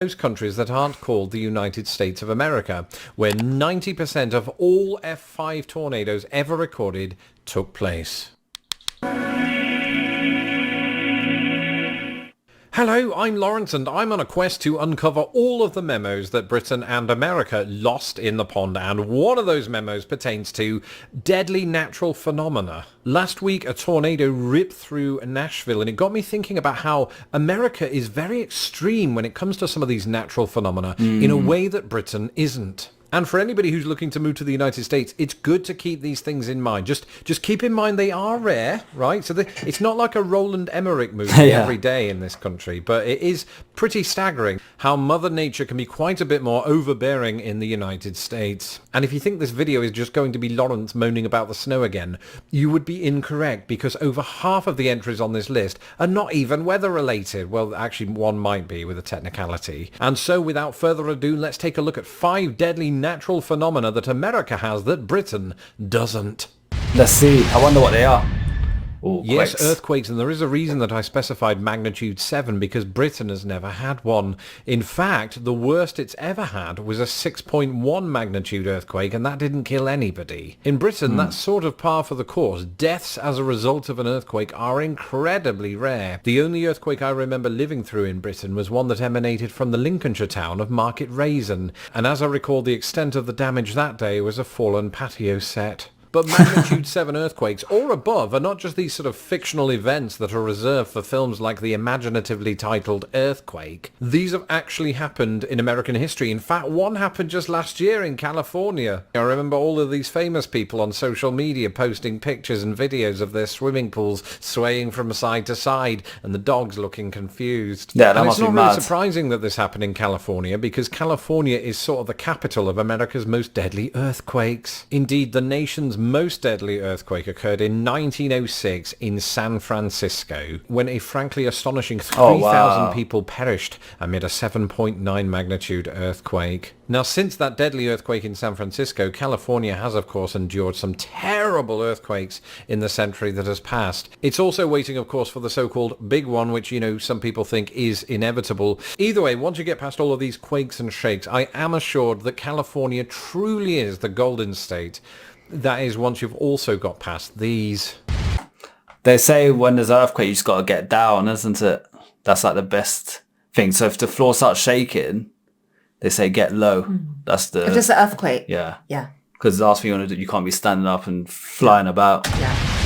those countries that aren't called the United States of America, where 90% of all F5 tornadoes ever recorded took place. Hello, I'm Lawrence and I'm on a quest to uncover all of the memos that Britain and America lost in the pond, and one of those memos pertains to deadly natural phenomena. Last week a tornado ripped through Nashville and it got me thinking about how America is very extreme when it comes to some of these natural phenomena in a way that Britain isn't. And for anybody who's looking to move to the United States, it's good to keep these things in mind. Just keep in mind they are rare, right? So it's not like a Roland Emmerich movie every day in this country, but it is pretty staggering how Mother Nature can be quite a bit more overbearing in the United States. And if you think this video is just going to be Lawrence moaning about the snow again, you would be incorrect, because over half of the entries on this list are not even weather related. Well, actually one might be with a technicality. And so without further ado, let's take a look at 5 deadly natural phenomena that America has that Britain doesn't. Let's see. I wonder what they are. Ooh, yes, quakes. earthquakes, and there is a reason that I specified magnitude 7, because Britain has never had one. In fact, the worst it's ever had was a 6.1 magnitude earthquake, and that didn't kill anybody. In Britain, that's sort of par for the course. Deaths as a result of an earthquake are incredibly rare. The only earthquake I remember living through in Britain was one that emanated from the Lincolnshire town of Market Raisin, and as I recall, the extent of the damage that day was a fallen patio set. But magnitude 7 earthquakes or above are not just these sort of fictional events that are reserved for films like the imaginatively titled Earthquake. These have actually happened in American history. In fact, one happened just last year in California. I remember all of these famous people on social media posting pictures and videos of their swimming pools swaying from side to side and the dogs looking confused. Yeah, that and must it's be not really mad. surprising that this happened in California, because California is sort of the capital of America's most deadly earthquakes. Indeed, the nation's most deadly earthquake occurred in 1906 in San Francisco, when a frankly astonishing 3,000 people perished amid a 7.9 magnitude earthquake. Now, since that deadly earthquake in San Francisco, California has, of course, endured some terrible earthquakes in the century that has passed. It's also waiting, of course, for the so-called big one, which, you know, some people think is inevitable. Either way, once you get past all of these quakes and shakes, I am assured that California truly is the golden state. That is, once you've also got past these. They say when there's an earthquake, you just got to get down, isn't it? That's like the best thing. So if the floor starts shaking, they say get low. That's the... If there's an earthquake. Yeah. Yeah. Because the last thing you want to do, you can't be standing up and flying about. Yeah.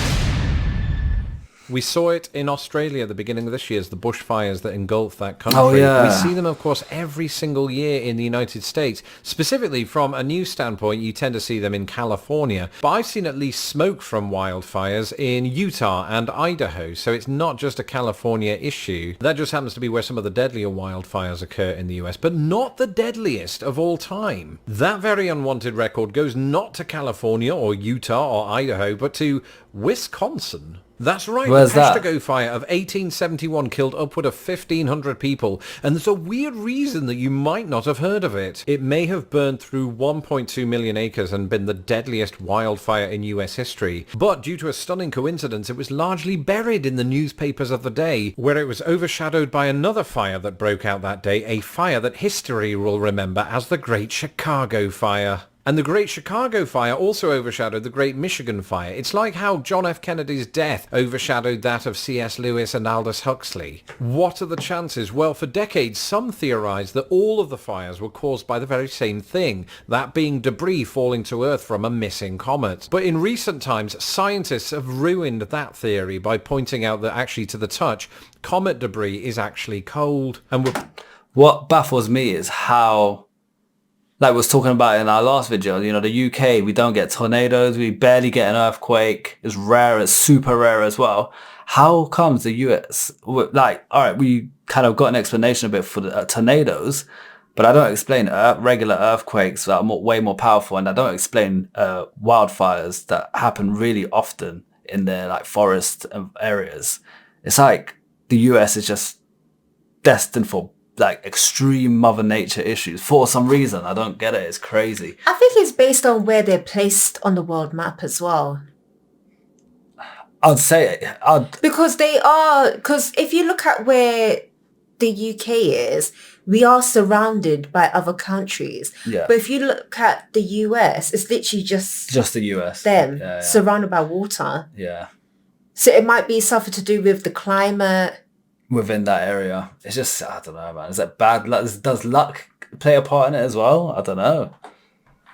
We saw it in Australia at the beginning of this year, as the bushfires that engulfed that country. Oh, yeah. We see them, of course, every single year in the United States. Specifically, from a news standpoint, you tend to see them in California. But I've seen at least smoke from wildfires in Utah and Idaho, so it's not just a California issue. That just happens to be where some of the deadlier wildfires occur in the US, but not the deadliest of all time. That very unwanted record goes not to California or Utah or Idaho, but to Wisconsin. That's right, Where's the that? Peshtigo fire of 1871 killed upward of 1,500 people, and there's a weird reason that you might not have heard of it. It may have burned through 1.2 million acres and been the deadliest wildfire in US history, but due to a stunning coincidence, it was largely buried in the newspapers of the day, where it was overshadowed by another fire that broke out that day, a fire that history will remember as the Great Chicago Fire. And the Great Chicago Fire also overshadowed the Great Michigan Fire. It's like how John F. Kennedy's death overshadowed that of C.S. Lewis and Aldous Huxley. What are the chances? Well, for decades, some theorized that all of the fires were caused by the very same thing, that being debris falling to Earth from a missing comet. But in recent times, scientists have ruined that theory by pointing out that actually, to the touch, comet debris is actually cold. And What baffles me is how... Like we was talking about in our last video, you know, the UK, we don't get tornadoes, we barely get an earthquake. It's rare, it's super rare as well. How comes the US, like, all right, we kind of got an explanation a bit for the tornadoes, but I don't explain regular earthquakes that are way more powerful, and I don't explain wildfires that happen really often in their like forest areas. It's like the US is just destined for like extreme Mother Nature issues for some reason. I don't get it. It's crazy. I think it's based on where they're placed on the world map as well. I'd say it. Because if you look at where the UK is, we are surrounded by other countries. Yeah. But if you look at the US, it's literally just the US. them Yeah. surrounded by water. Yeah. So it might be something to do with the climate. Within that area. It's just, I don't know, man. Is that bad luck? Does luck play a part in it as well? I don't know.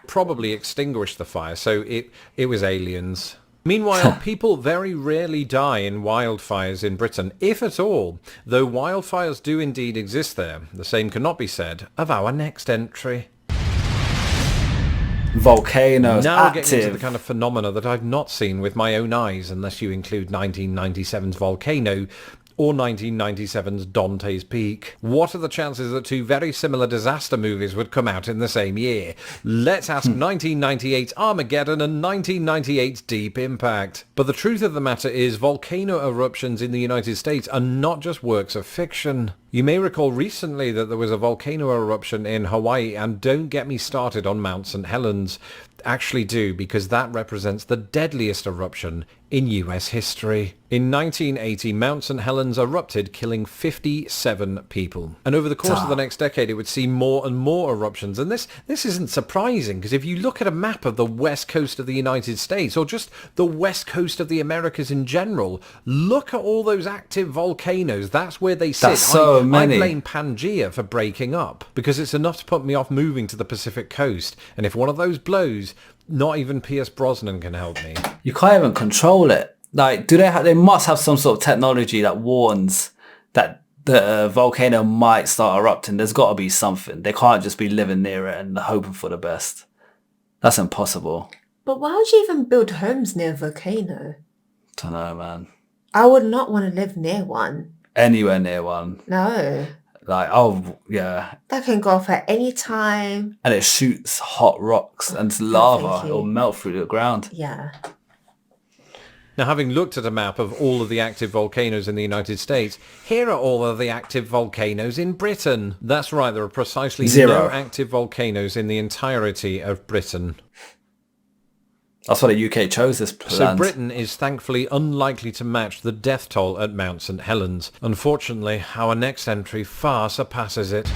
Probably extinguished the fire, so it was aliens. Meanwhile, people very rarely die in wildfires in Britain, if at all, though wildfires do indeed exist there. The same cannot be said of our next entry. Volcanoes Now we're active. getting into the kind of phenomena that I've not seen with my own eyes, unless you include 1997's volcano, or 1997's Dante's Peak. What are the chances that two very similar disaster movies would come out in the same year? Let's ask 1998's Armageddon and 1998's Deep Impact. But the truth of the matter is, volcano eruptions in the United States are not just works of fiction. You may recall recently that there was a volcano eruption in Hawaii, and don't get me started on Mount St. Helens. Actually do, because that represents the deadliest eruption in US history. In 1980, Mount St. Helens erupted, killing 57 people. And over the course of the next decade, it would see more and more eruptions. And this isn't surprising, because if you look at a map of the west coast of the United States, or just the west coast of the Americas in general, look at all those active volcanoes. That's where they sit. That's so many. I blame Pangea for breaking up, because it's enough to put me off moving to the Pacific coast. And if one of those blows, not even Pierce Brosnan can help me. You can't even control it. Like, they must have some sort of technology that warns that the volcano might start erupting. There's got to be something. They can't just be living near it and hoping for the best. That's impossible. But why would you even build homes near a volcano? Don't know, man. I would not want to live near one. Anywhere near one. No. Like, oh, yeah. That can go off at any time. And it shoots hot rocks and it's lava. thank you. It'll melt through the ground. Yeah. Now, having looked at a map of all of the active volcanoes in the United States, here are all of the active volcanoes in Britain. That's right, there are precisely 0. no active volcanoes in the entirety of Britain. That's why the UK chose this So land. Britain is thankfully unlikely to match the death toll at Mount St. Helens. Unfortunately, our next entry far surpasses it.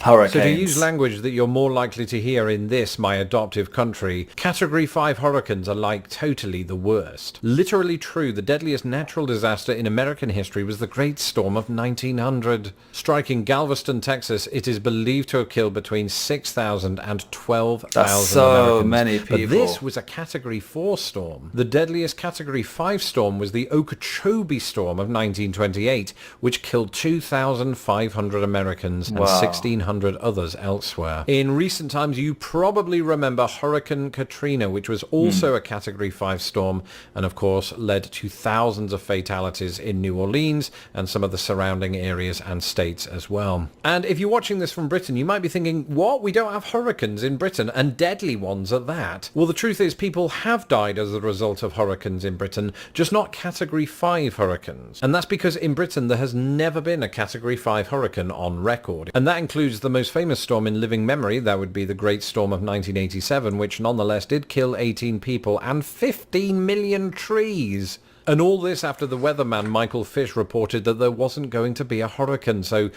Hurricanes. So to use language that you're more likely to hear in this, my adoptive country, Category 5 hurricanes are like totally the worst. Literally true, the deadliest natural disaster in American history was the Great Storm of 1900. Striking Galveston, Texas, it is believed to have killed between 6,000 and 12,000 That's so Americans. many people. But this was a Category 4 storm. The deadliest Category 5 storm was the Okeechobee Storm of 1928, which killed 2,500 Americans and Wow. 1,600 others elsewhere. In recent times, you probably remember Hurricane Katrina, which was also a Category 5 storm, and of course led to thousands of fatalities in New Orleans and some of the surrounding areas and states as well. And if you're watching this from Britain, you might be thinking, what? We don't have hurricanes in Britain, and deadly ones at that. Well, the truth is people have died as a result of hurricanes in Britain, just not Category 5 hurricanes. And that's because in Britain there has never been a Category 5 hurricane on record. And that includes the most famous storm in living memory. That would be the Great Storm of 1987, which nonetheless did kill 18 people and 15 million trees. And all this after the weatherman Michael Fish reported that there wasn't going to be a hurricane. So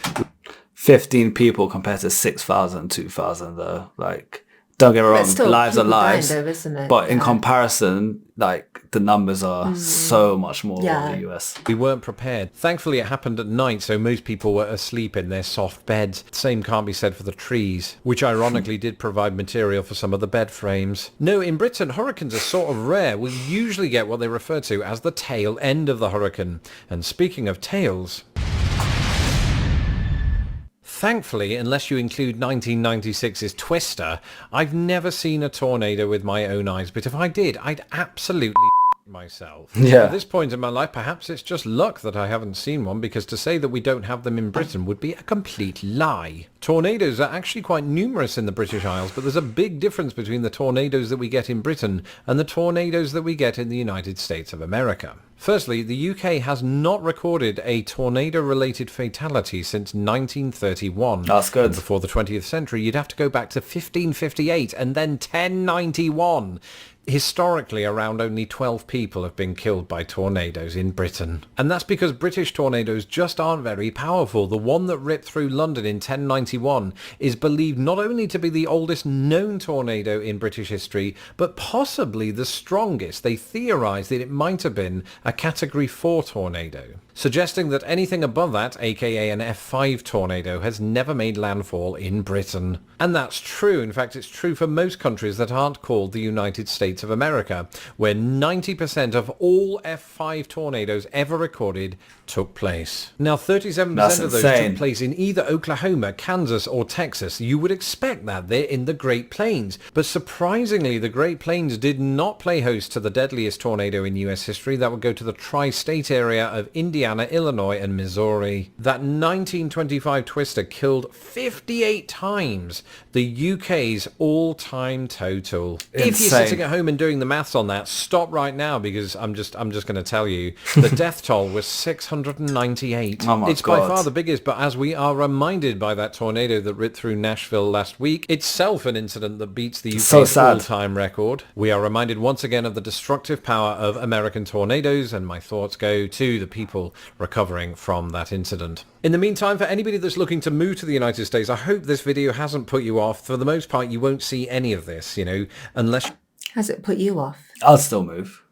15 people compared to 6,000, 2,000 though. Like, don't get me wrong, still, lives are people dying lives. though, isn't it? But in Yeah. comparison, like, the numbers are so much more Yeah. in the US. we weren't prepared. Thankfully it happened at night, so most people were asleep in their soft beds. Same can't be said for the trees, which ironically did provide material for some of the bed frames. No, in Britain hurricanes are sort of rare. We usually get what they refer to as the tail end of the hurricane. And speaking of tails, thankfully, unless you include 1996's Twister, I've never seen a tornado with my own eyes, but if I did, I'd absolutely myself. Yeah. At this point in my life, perhaps it's just luck that I haven't seen one, because to say that we don't have them in Britain would be a complete lie. Tornadoes are actually quite numerous in the British Isles, but there's a big difference between the tornadoes that we get in Britain and the tornadoes that we get in the United States of America. Firstly, the UK has not recorded a tornado-related fatality since 1931. That's good. And before the 20th century, you'd have to go back to 1558 and then 1091. Historically, around only 12 people have been killed by tornadoes in Britain. And that's because British tornadoes just aren't very powerful. The one that ripped through London in 1091 is believed not only to be the oldest known tornado in British history, but possibly the strongest. They theorised that it might have been a Category 4 tornado, suggesting that anything above that, aka an F5 tornado, has never made landfall in Britain. And that's true. In fact, it's true for most countries that aren't called the United States of America, where 90% of all F5 tornadoes ever recorded took place. Now, 37% of those took place in either Oklahoma, Kansas, or Texas. You would expect that they're in the Great Plains. But surprisingly, the Great Plains did not play host to the deadliest tornado in US history. That would go to the tri-state area of Indiana, Illinois, and Missouri. That 1925 twister killed 58 times the UK's all-time total. Insane. If you're sitting at home and doing the maths on that, stop right now, because I'm just going to tell you the death toll was 698. Oh my it's God. by far the biggest, but as we are reminded by that tornado that ripped through Nashville last week, itself an incident that beats the UK's all-time record. We are reminded once again of the destructive power of American tornadoes, and my thoughts go to the people recovering from that incident. In the meantime, for anybody that's looking to move to the United States, I hope this video hasn't put you off. For the most part, you won't see any of this, unless... Has it put you off? I'll still move.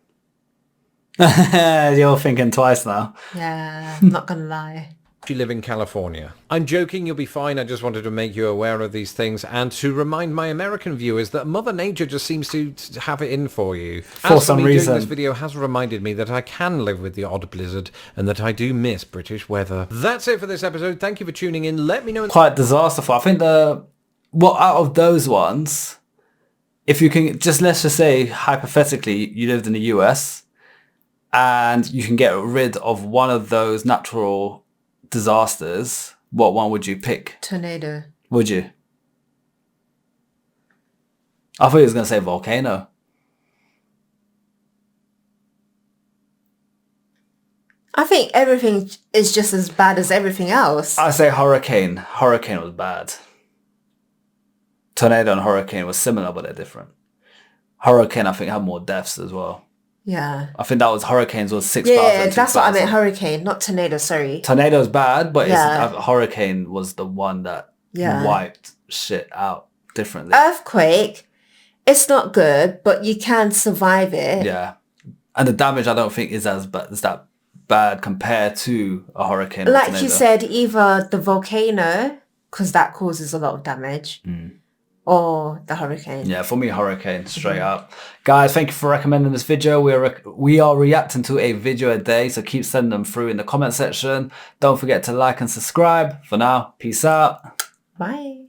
You're thinking twice now. Yeah, I'm not going to lie. you live in California. I'm joking, you'll be fine. I just wanted to make you aware of these things and to remind my American viewers that Mother Nature just seems to have it in for you. For some reason. Doing this video has reminded me that I can live with the odd blizzard and that I do miss British weather. That's it for this episode. Thank you for tuning in. Let me know. Quite disasterful. I think out of those ones, if you can let's just say hypothetically you lived in the US and you can get rid of one of those natural disasters, what one would you pick? Tornado. Would you? I thought he was going to say volcano. I think everything is just as bad as everything else. I say hurricane. Hurricane was bad. Tornado and hurricane was similar, but they're different. Hurricane, I think, had more deaths as well. Yeah. I think that was hurricanes was 6,000. Yeah, that's what I meant. Hurricane, not tornado. Sorry. Tornado's bad, but hurricane was the one that wiped shit out differently. Earthquake, it's not good, but you can survive it. Yeah, and the damage I don't think is that bad compared to a hurricane. Or like tornado. you said, either the volcano, because that causes a lot of damage. Or the hurricane. Yeah, for me, hurricane, straight up. Guys, thank you for recommending this video. We are reacting to a video a day, so keep sending them through in the comment section. Don't forget to like and subscribe. For now, peace out. Bye.